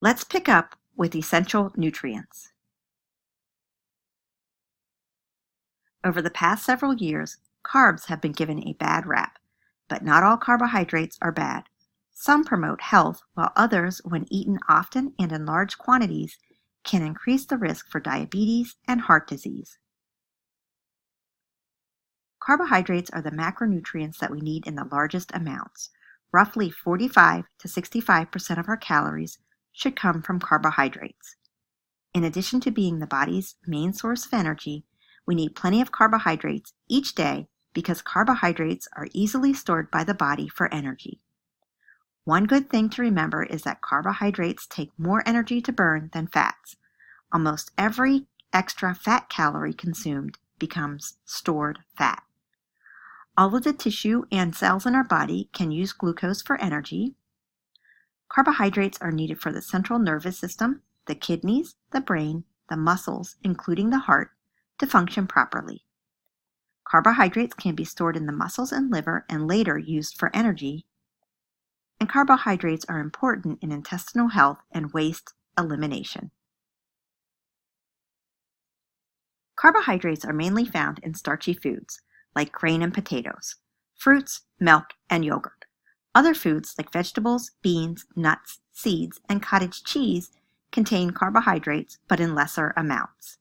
Let's pick up with essential nutrients. Over the past several years, carbs have been given a bad rap, but not all carbohydrates are bad. Some promote health, while others, when eaten often and in large quantities, can increase the risk for diabetes and heart disease. Carbohydrates are the macronutrients that we need in the largest amounts. Roughly 45 to 65% of our calories should come from carbohydrates. In addition to being the body's main source of energy, we need plenty of carbohydrates each day because carbohydrates are easily stored by the body for energy. One good thing to remember is that carbohydrates take more energy to burn than fats. Almost every extra fat calorie consumed becomes stored fat. All of the tissue and cells in our body can use glucose for energy. Carbohydrates are needed for the central nervous system, the kidneys, the brain, the muscles, including the heart, to function properly. Carbohydrates can be stored in the muscles and liver and later used for energy. And carbohydrates are important in intestinal health and waste elimination. Carbohydrates are mainly found in starchy foods, like grain and potatoes, fruits, milk, and yogurt. Other foods like vegetables, beans, nuts, seeds, and cottage cheese contain carbohydrates, but in lesser amounts.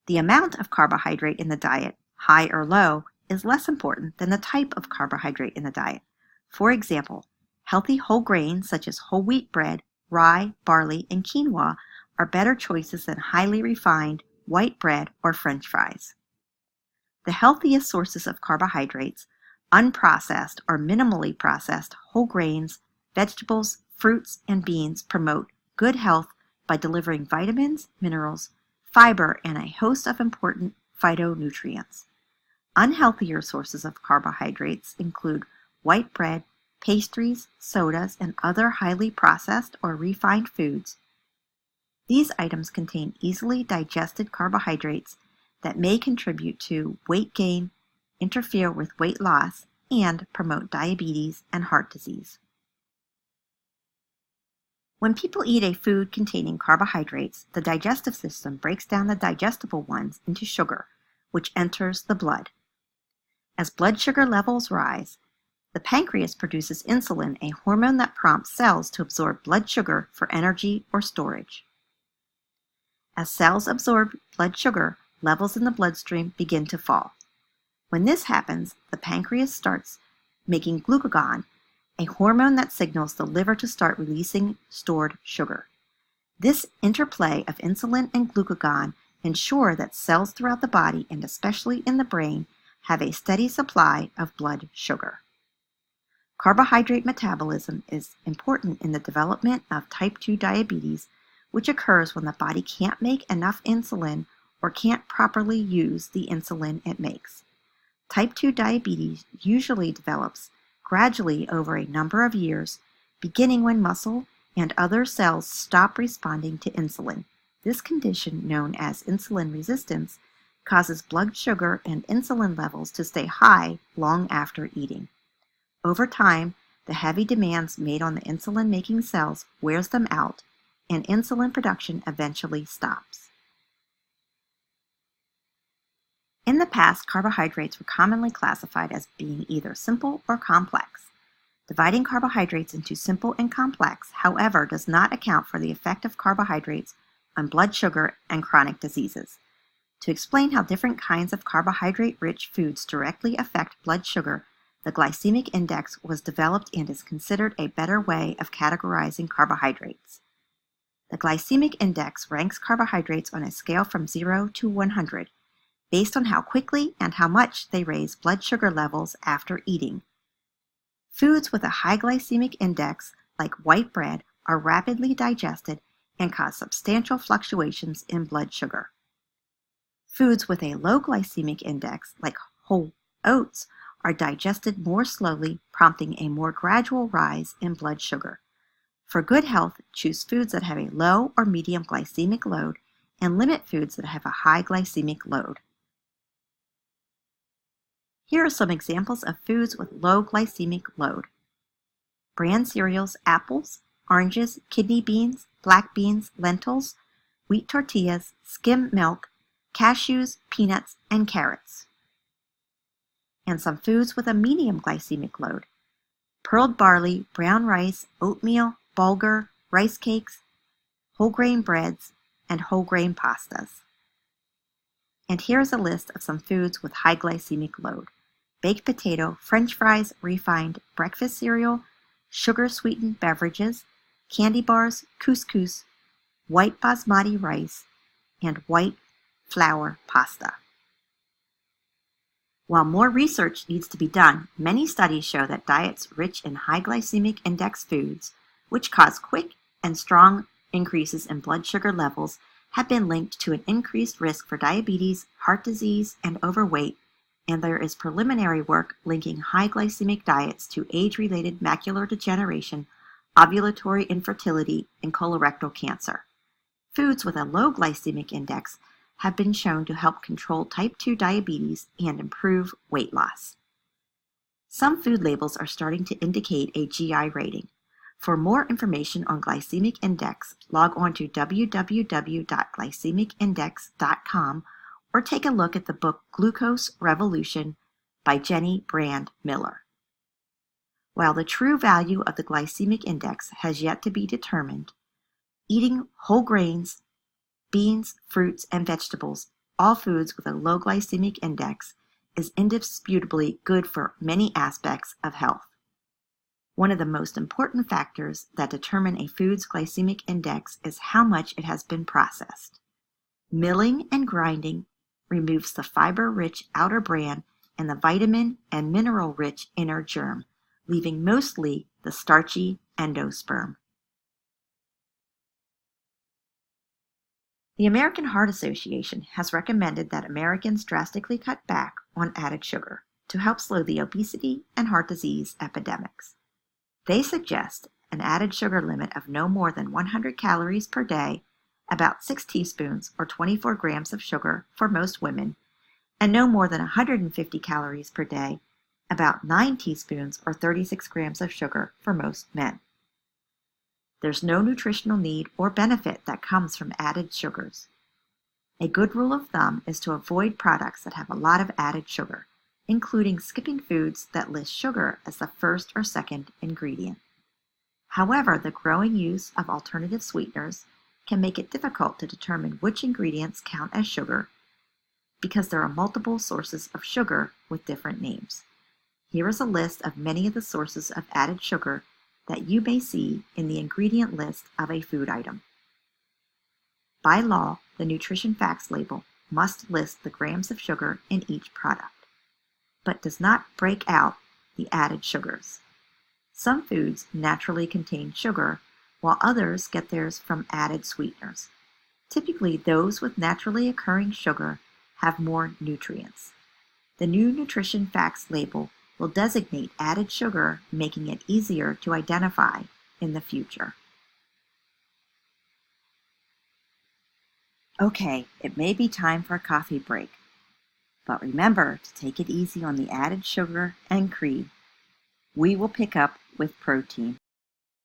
The amount of carbohydrate in the diet, high or low, is less important than the type of carbohydrate in the diet. For example, healthy whole grains such as whole wheat bread, rye, barley, and quinoa are better choices than highly refined white bread or French fries. The healthiest sources of carbohydrates, unprocessed or minimally processed whole grains, vegetables, fruits, and beans promote good health by delivering vitamins, minerals, fiber, and a host of important phytonutrients. Unhealthier sources of carbohydrates include white bread, pastries, sodas, and other highly processed or refined foods. These items contain easily digested carbohydrates that may contribute to weight gain, interfere with weight loss, and promote diabetes and heart disease. When people eat a food containing carbohydrates, the digestive system breaks down the digestible ones into sugar, which enters the blood. As blood sugar levels rise, the pancreas produces insulin, a hormone that prompts cells to absorb blood sugar for energy or storage. As cells absorb blood sugar, levels in the bloodstream begin to fall. When this happens, the pancreas starts making glucagon, a hormone that signals the liver to start releasing stored sugar. This interplay of insulin and glucagon ensure that cells throughout the body, and especially in the brain, have a steady supply of blood sugar. Carbohydrate metabolism is important in the development of type 2 diabetes, which occurs when the body can't make enough insulin or can't properly use the insulin it makes. Type 2 diabetes usually develops gradually over a number of years, beginning when muscle and other cells stop responding to insulin. This condition, known as insulin resistance, causes blood sugar and insulin levels to stay high long after eating. Over time, the heavy demands made on the insulin-making cells wears them out, and insulin production eventually stops. In the past, carbohydrates were commonly classified as being either simple or complex. Dividing carbohydrates into simple and complex, however, does not account for the effect of carbohydrates on blood sugar and chronic diseases. To explain how different kinds of carbohydrate-rich foods directly affect blood sugar, the glycemic index was developed and is considered a better way of categorizing carbohydrates. The glycemic index ranks carbohydrates on a scale from 0 to 100, based on how quickly and how much they raise blood sugar levels after eating. Foods with a high glycemic index, like white bread, are rapidly digested and cause substantial fluctuations in blood sugar. Foods with a low glycemic index, like whole oats, are digested more slowly, prompting a more gradual rise in blood sugar. For good health, choose foods that have a low or medium glycemic load and limit foods that have a high glycemic load. Here are some examples of foods with low glycemic load. Bran cereals, apples, oranges, kidney beans, black beans, lentils, wheat tortillas, skim milk, cashews, peanuts, and carrots. And some foods with a medium glycemic load: pearled barley, brown rice, oatmeal, bulgur, rice cakes, whole grain breads, and whole grain pastas. And here's a list of some foods with high glycemic load: baked potato, French fries, refined breakfast cereal, sugar-sweetened beverages, candy bars, couscous, white basmati rice, and white flour pasta. While more research needs to be done, many studies show that diets rich in high glycemic index foods, which cause quick and strong increases in blood sugar levels, have been linked to an increased risk for diabetes, heart disease, and overweight, and there is preliminary work linking high glycemic diets to age-related macular degeneration, ovulatory infertility, and colorectal cancer. Foods with a low glycemic index have been shown to help control type 2 diabetes and improve weight loss. Some food labels are starting to indicate a GI rating. For more information on glycemic index, log on to www.glycemicindex.com or take a look at the book Glucose Revolution by Jenny Brand Miller. While the true value of the glycemic index has yet to be determined, eating whole grains, beans, fruits, and vegetables, all foods with a low glycemic index, is indisputably good for many aspects of health. One of the most important factors that determine a food's glycemic index is how much it has been processed. Milling and grinding removes the fiber-rich outer bran and the vitamin and mineral-rich inner germ, leaving mostly the starchy endosperm. The American Heart Association has recommended that Americans drastically cut back on added sugar to help slow the obesity and heart disease epidemics. They suggest an added sugar limit of no more than 100 calories per day, about 6 teaspoons or 24 grams of sugar for most women, and no more than 150 calories per day, about 9 teaspoons or 36 grams of sugar for most men. There's no nutritional need or benefit that comes from added sugars. A good rule of thumb is to avoid products that have a lot of added sugar, including skipping foods that list sugar as the first or second ingredient. However, the growing use of alternative sweeteners can make it difficult to determine which ingredients count as sugar because there are multiple sources of sugar with different names. Here is a list of many of the sources of added sugar that you may see in the ingredient list of a food item. By law, the nutrition facts label must list the grams of sugar in each product, but does not break out the added sugars. Some foods naturally contain sugar, while others get theirs from added sweeteners. Typically, those with naturally occurring sugar have more nutrients. The new nutrition facts label will designate added sugar, making it easier to identify in the future. Okay, it may be time for a coffee break, but remember to take it easy on the added sugar and cream. We will pick up with protein.